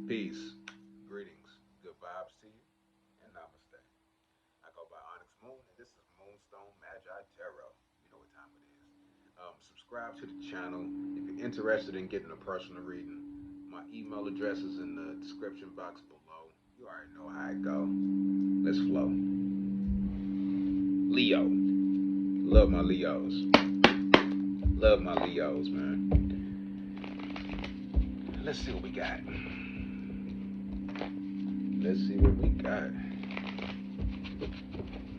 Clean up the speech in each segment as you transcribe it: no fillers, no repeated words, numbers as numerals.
Peace, greetings, good vibes to you, and namaste. I go by Onyx Moon, and this is Moonstone Magi Tarot. You know what time it is. Subscribe to the channel if you're interested in getting a personal reading. My email address is in the description box below. You already know how it go. Let's flow. Leo. Love my Leos. Love my Leos, man. Let's see what we got. Let's see what we got.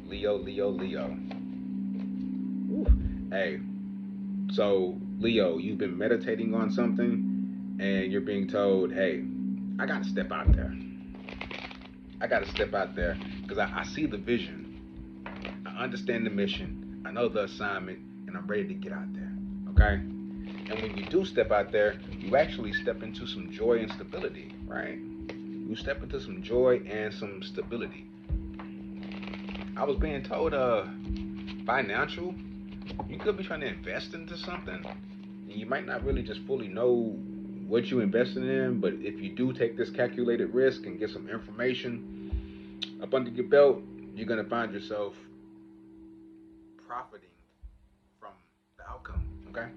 Leo, Leo, Leo. Woo. Hey, so Leo, you've been meditating on something and you're being told, hey, I gotta step out there. I gotta step out there because I see the vision. I understand the mission. I know the assignment and I'm ready to get out there. Okay? And when you do step out there, you actually step into some joy and stability, right? You step into some joy and some stability. I was being told, financial, you could be trying to invest into something. You might not really just fully know what you're investing in, but if you do take this calculated risk and get some information up under your belt, you're going to find yourself profiting from the outcome, okay?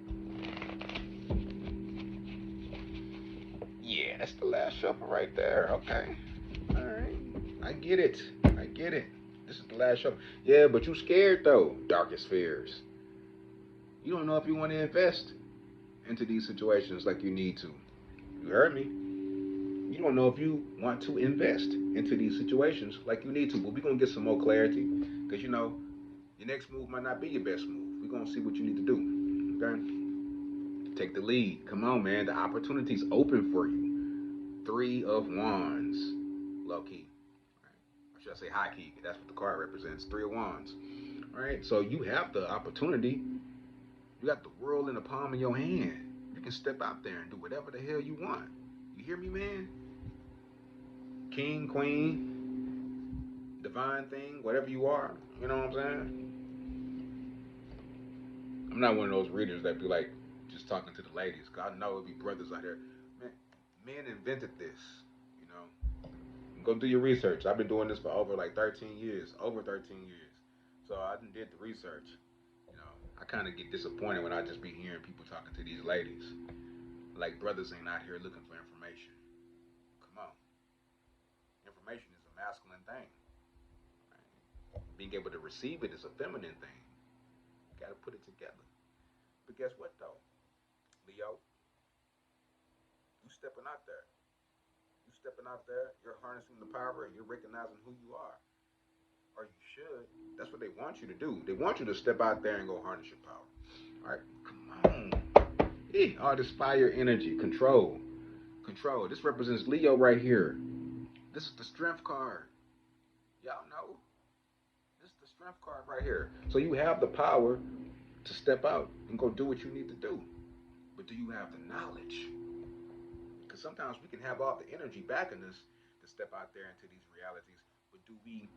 Yeah, that's the last shuffle right there. Okay. All right. I get it. I get it. This is the last shuffle. Yeah, but you scared though. Darkest fears. You don't know if you want to invest into these situations like you need to. You heard me. You don't know if you want to invest into these situations like you need to. But we're going to get some more clarity. Because, your next move might not be your best move. We're going to see what you need to do. Okay? Take the lead. Come on, man. The opportunity's open for you. 3 of Wands. Low key. Right? Or should I say high key? That's what the card represents. 3 of Wands. All right? So you have the opportunity. You got the world in the palm of your hand. You can step out there and do whatever the hell you want. You hear me, man? King, queen, divine thing, whatever you are. You know what I'm saying? I'm not one of those readers that be like just talking to the ladies. Cause I know it'd be brothers out here. Man, men invented this. You know, go do your research. I've been doing this for over like 13 years, over 13 years. So I did the research. You know, I kind of get disappointed when I just be hearing people talking to these ladies. Like brothers ain't out here looking for information. Come on, information is a masculine thing. Right? Being able to receive it is a feminine thing. You got to put it together. But guess what though, Leo? You stepping out there. You stepping out there. You're harnessing the power. You're recognizing who you are. Or you should. That's what they want you to do. They want you to step out there and go harness your power. All right, come on. All this fire energy, control, control. This represents Leo right here. This is the strength card. Y'all know. This is the strength card right here. So you have the power to step out and go do what you need to do. But do you have the knowledge? Because sometimes we can have all the energy backing us to step out there into these realities, but do we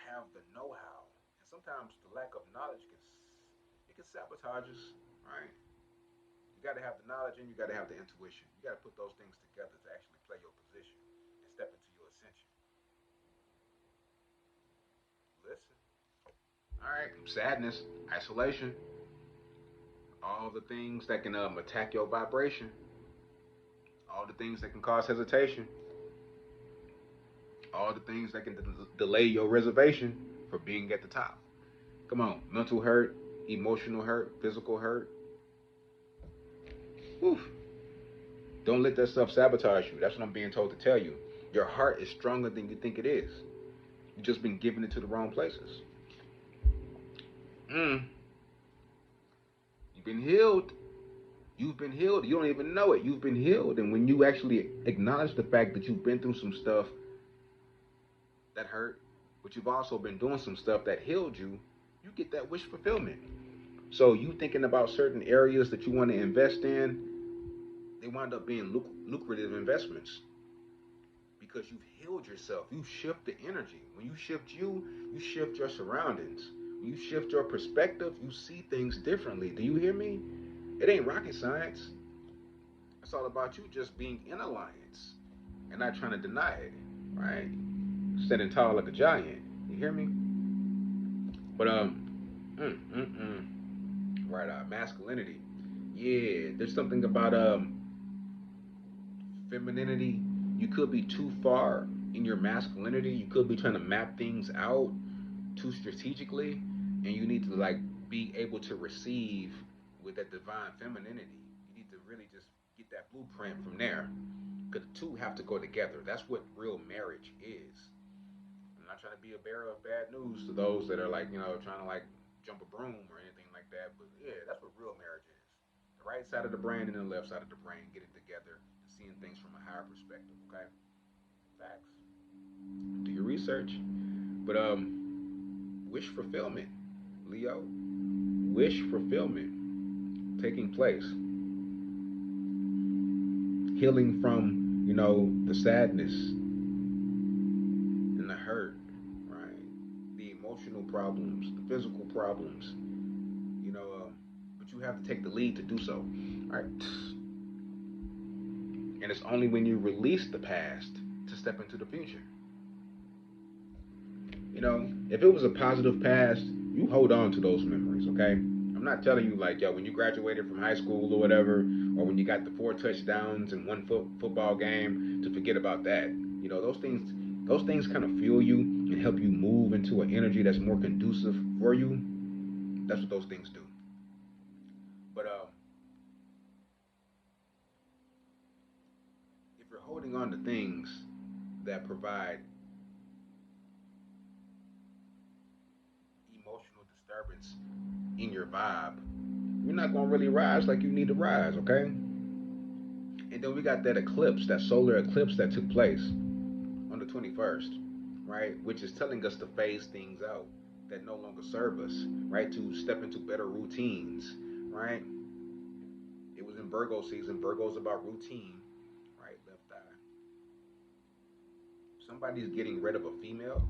have the know-how? And sometimes the lack of knowledge can sabotage us, right? You got to have the knowledge and you got to have the intuition. You got to put those things together to actually play your position and step into your ascension. Listen. All right, sadness, isolation, all the things that can attack your vibration, all the things that can cause hesitation, all the things that can delay your reservation for being at the top. Come on, mental hurt, emotional hurt, physical hurt. Whew. Don't let that stuff sabotage you. That's what I'm being told to tell you. Your heart is stronger than you think it is. You've just been giving it to the wrong places. You've been healed. You've been healed. You don't even know it. You've been healed. And when you actually acknowledge the fact that you've been through some stuff that hurt, but you've also been doing some stuff that healed you, you get that wish fulfillment. So you thinking about certain areas that you want to invest in, they wind up being lucrative investments because you've healed yourself. You shift the energy. When you shift you shift your surroundings. When you shift your perspective, you see things differently. Do you hear me? It ain't rocket science. It's all about you just being in alliance and not trying to deny it, right? Standing tall like a giant. You hear me? But mm, mm, mm. Right, masculinity. Yeah, there's something about femininity. You could be too far in your masculinity. You could be trying to map things out too strategically, and you need to like be able to receive with that divine femininity. You need to really just get that blueprint from there, because the two have to go together. That's what real marriage is. I'm not trying to be a bearer of bad news to those that are like, trying to like jump a broom or anything like that. But yeah, that's what real marriage is. The right side of the brain and the left side of the brain get it together and seeing things from a higher perspective. Okay, facts. Do your research, but wish fulfillment, Leo. Wish fulfillment taking place, healing from the sadness and the hurt, right? The emotional problems, the physical problems, but you have to take the lead to do so, right? And it's only when you release the past to step into the future. If it was a positive past, you hold on to those memories, okay? I'm not telling you like, yo, when you graduated from high school or whatever, or when you got the 4 touchdowns in one football game, to forget about that. Those things kind of fuel you and help you move into an energy that's more conducive for you. That's what those things do. But if you're holding on to things that provide emotional disturbance in your vibe, you're not gonna really rise like you need to rise, okay? And then we got that eclipse, that solar eclipse that took place on the 21st, right? Which is telling us to phase things out that no longer serve us, right? To step into better routines, right? It was in Virgo season. Virgo's about routine, right? Left eye. Somebody's getting rid of a female,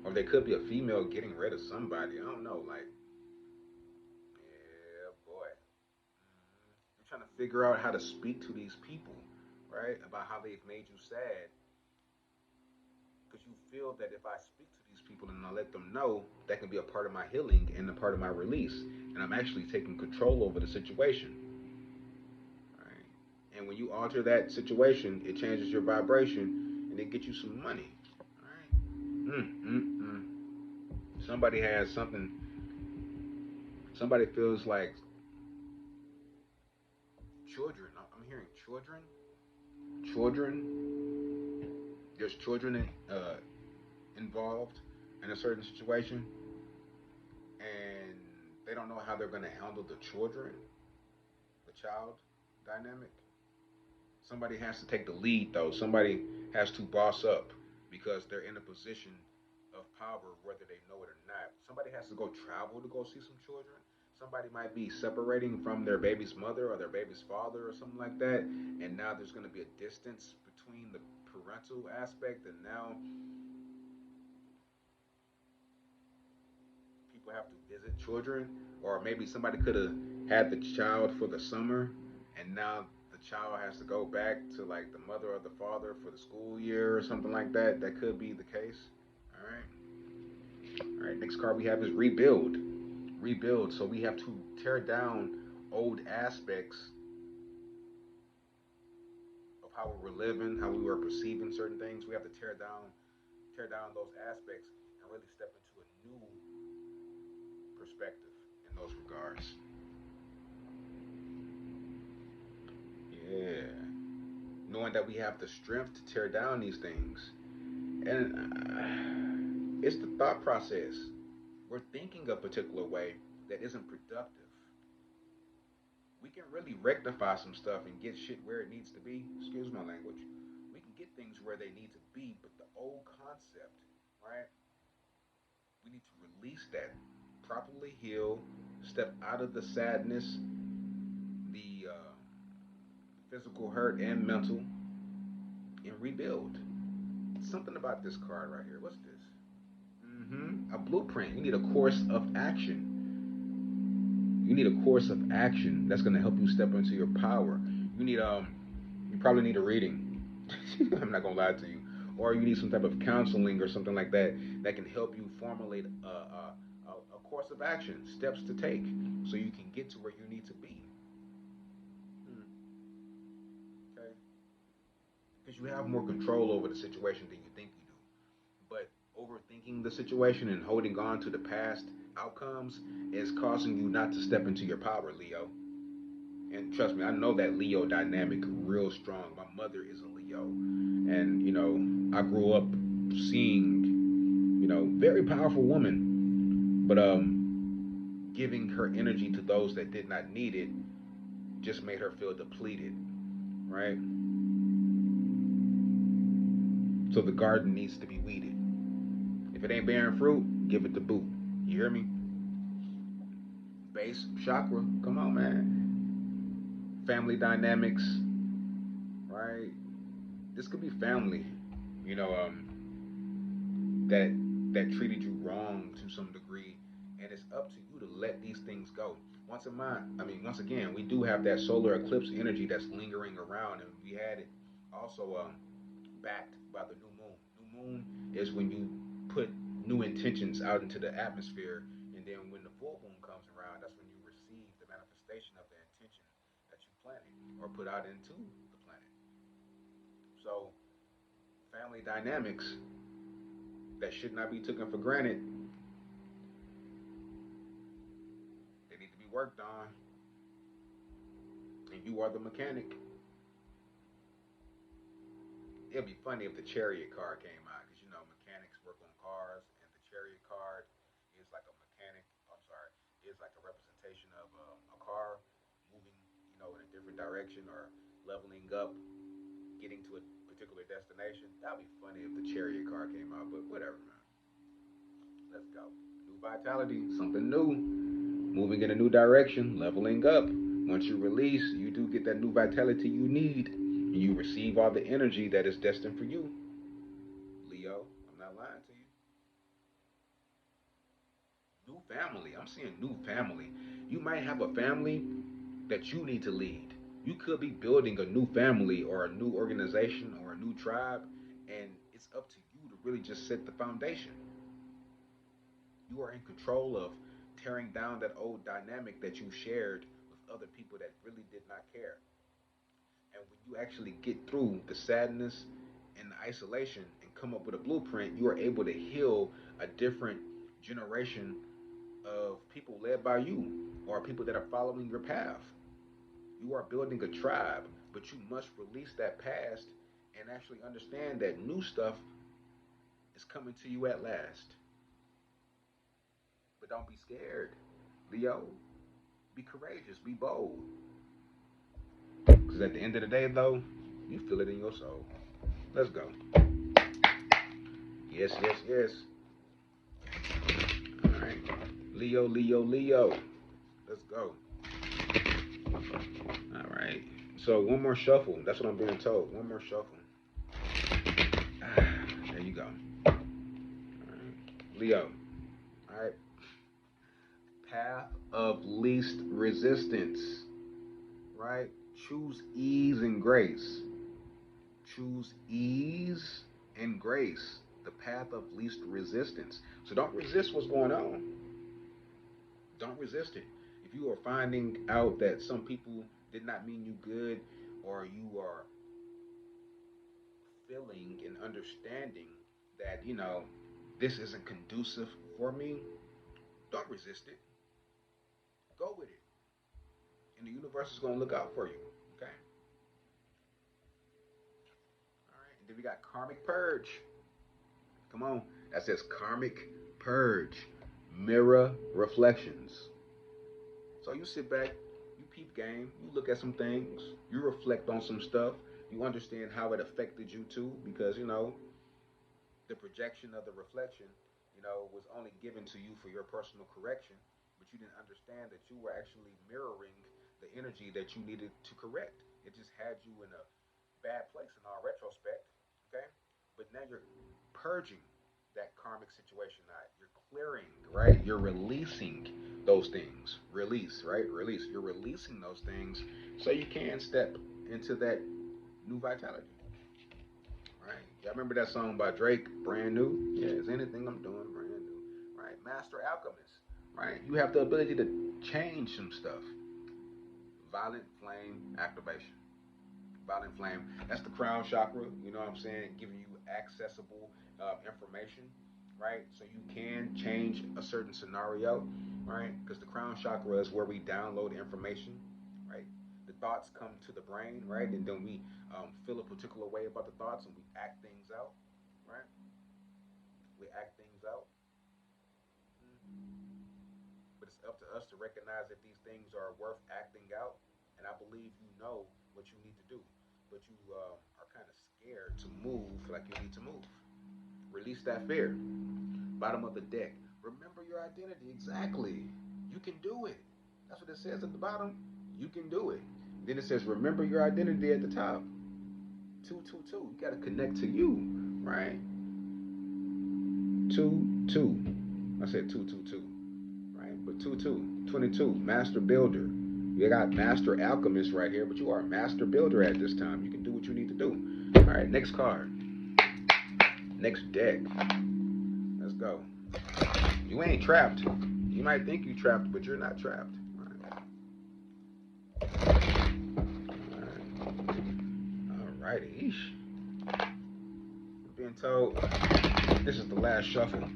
or there could be a female getting rid of somebody. I don't know. Like, yeah, boy. I'm trying to figure out how to speak to these people, right? About how they've made you sad. Because you feel that if I speak to these people and I let them know, that can be a part of my healing and a part of my release. And I'm actually taking control over the situation. Right? And when you alter that situation, it changes your vibration and it gets you some money. Right? Somebody has something. Somebody feels like children. I'm hearing children. Children. There's children involved in a certain situation, and they don't know how they're going to handle the children, the child dynamic. Somebody has to take the lead, though. Somebody has to boss up because they're in a position of power, whether they know it or not. Somebody has to go travel to go see some children. Somebody might be separating from their baby's mother or their baby's father or something like that, and now there's going to be a distance between the parental aspect, and now people have to visit children, or maybe somebody could have had the child for the summer, and now the child has to go back to like the mother or the father for the school year or something like that. That could be the case. All right. All right. Next card we have is rebuild. Rebuild. So we have to tear down old aspects of how we were living, how we were perceiving certain things. We have to tear down those aspects and really step into a new perspective in those regards. Yeah. Knowing that we have the strength to tear down these things. And it's the thought process. We're thinking a particular way that isn't productive. We can really rectify some stuff and get shit where it needs to be. Excuse my language. We can get things where they need to be, but the old concept, right? We need to release that, properly heal, step out of the sadness, the physical hurt and mental, and rebuild. Something about this card right here. What's this? A blueprint. You need a course of action. You need a course of action that's going to help you step into your power. You need You probably need a reading. I'm not gonna lie to you. Or you need some type of counseling or something like that that can help you formulate a course of action, steps to take, so you can get to where you need to be. Hmm. Okay, because you have more control over the situation than you think you do. But overthinking the situation and holding on to the past outcomes is causing you not to step into your power, Leo. And trust me, I know that Leo dynamic real strong. My mother is a Leo, and I grew up seeing, very powerful woman, but giving her energy to those that did not need it just made her feel depleted, right? So the garden needs to be weeded. If it ain't bearing fruit, give it the boot. You hear me? Base chakra, come on, man. Family dynamics, right? This could be family, you know, that treated you wrong to some degree, and it's up to you to let these things go. Once again, we do have that solar eclipse energy that's lingering around, and we had it also backed by the new moon. New moon is when you put new intentions out into the atmosphere, and then when the full moon comes around, that's when you receive the manifestation of the intention that you planted or put out into the planet. So, family dynamics that should not be taken for granted, they need to be worked on, and you are the mechanic. It'd be funny if the chariot card came out, because mechanics work on cars, and the chariot card is like a mechanic. I'm sorry, is like a representation of a car moving, in a different direction or leveling up, getting to a particular destination. That'd be funny if the chariot card came out, but whatever, man. Let's go. New vitality, something new, moving in a new direction, leveling up. Once you release, you do get that new vitality you need, and you receive all the energy that is destined for you. Leo, I'm not lying to you. New family. I'm seeing new family. You might have a family that you need to lead. You could be building a new family or a new organization or a new tribe, and it's up to you to really just set the foundation. You are in control of tearing down that old dynamic that you shared with other people that really did not care. And when you actually get through the sadness and the isolation and come up with a blueprint, you are able to heal a different generation of people led by you or people that are following your path. You are building a tribe, but you must release that past and actually understand that new stuff is coming to you at last. But don't be scared, Leo. Be courageous, be bold. Because at the end of the day, though, you feel it in your soul. Let's go. Yes, yes, yes. All right. Leo, Leo, Leo. Let's go. All right. So one more shuffle. That's what I'm being told. One more shuffle. There you go. All right. Leo. All right. Path of least resistance. Right? Choose ease and grace. Choose ease and grace. The path of least resistance. So don't resist what's going on. Don't resist it. If you are finding out that some people did not mean you good, or you are feeling and understanding that, this isn't conducive for me, don't resist it. Go with it. And the universe is going to look out for you. Okay? All right. And then we got karmic purge. Come on. That says karmic purge. Mirror reflections. So you sit back, you peep game, you look at some things, you reflect on some stuff, you understand how it affected you too, because the projection of the reflection, was only given to you for your personal correction, but you didn't understand that you were actually mirroring the energy that you needed to correct. It just had you in a bad place in all retrospect, okay? But now you're purging that karmic situation out. You're clearing, right? You're releasing those things. Release, right? Release. You're releasing those things so you can step into that new vitality. Right? Y'all remember that song by Drake, Brand New? Yeah, is anything I'm doing brand new. Right? Master Alchemist. Right? You have the ability to change some stuff. Violent flame activation. Violent flame. That's the crown chakra. You know what I'm saying? Giving you accessible information, right? So you can change a certain scenario, right? Because the crown chakra is where we download information, right? The thoughts come to the brain, right? And then we feel a particular way about the thoughts and we act things out, right? We act things out. But it's up to us to recognize if these things are worth acting out. And I believe you know what you need to do, but you are kind of scared to move like you need to move. Release that fear. Bottom of the deck. Remember your identity. Exactly. You can do it. That's what it says at the bottom. You can do it. Then it says, remember your identity at the top. 222. You got to connect to you, right? 2 2. I said 222. Right? But 22, master builder. You got master alchemist right here, but you are a master builder at this time. You can do what you need to do. All right, next card. Next deck. Let's go. You ain't trapped. You might think you trapped, but you're not trapped. All righty. I'm being told this is the last shuffle.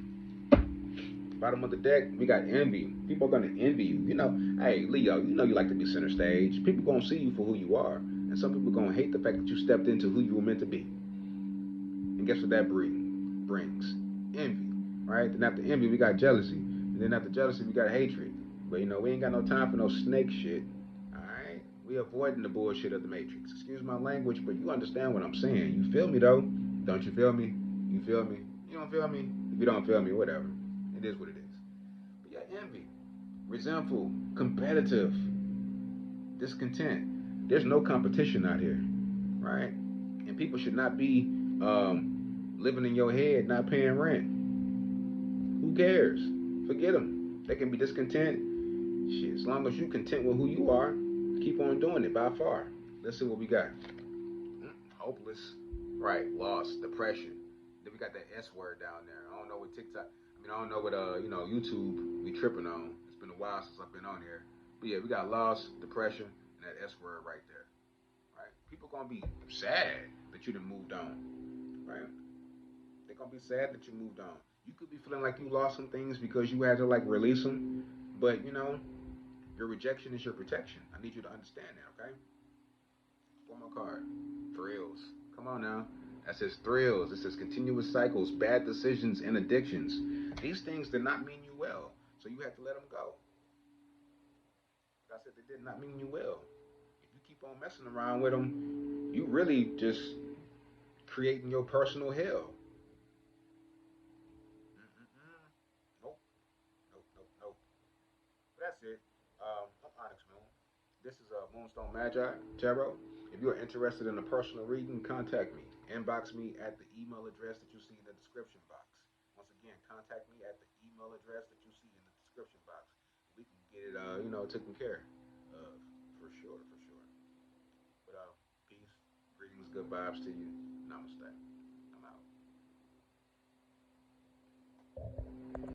Bottom of the deck, we got envy. People are gonna envy you. You know, hey Leo, you know you like to be center stage. People gonna see you for who you are, and some people gonna hate the fact that you stepped into who you were meant to be. And guess what that brings? Envy, right? Then after envy, we got jealousy, and then after jealousy, we got hatred. But you know, we ain't got no time for no snake shit. All right, we avoiding the bullshit of the Matrix. Excuse my language, but you understand what I'm saying. You feel me though? Don't you feel me? You feel me? You don't feel me? If you don't feel me, whatever. It is what it is. But yeah, envy, resentful, competitive, discontent. There's no competition out here, right? And people should not be living in your head, not paying rent. Who cares? Forget them. They can be discontent. Shit, as long as you content with who you are, keep on doing it by far. Let's see what we got. Hopeless. Right, loss, depression. Then we got that S word down there. I don't know what TikTok. I don't know what YouTube we tripping on. It's been a while since I've been on here. But yeah, we got loss, depression, and that S word right there. Right? People gonna be sad that you done moved on. Right? They're gonna be sad that you moved on. You could be feeling like you lost some things because you had to like release them. But you know, your rejection is your protection. I need you to understand that, okay? One more card. Thrills. Come on now. That says thrills. It says continuous cycles, bad decisions, and addictions. These things did not mean you well, so you have to let them go. Like I said, they did not mean you well. If you keep on messing around with them, you really just creating your personal hell. Mm-mm-mm. Nope, nope, nope, nope. But that's it. I'm Onyx Moon. This is Moonstone Magi Tarot. If you are interested in a personal reading, contact me. Inbox me at the email address that you see in the description box. Once again, contact me at the email address that you see in the description box. We can get it, taken care of for sure, for sure. But peace, greetings, good vibes to you. Namaste.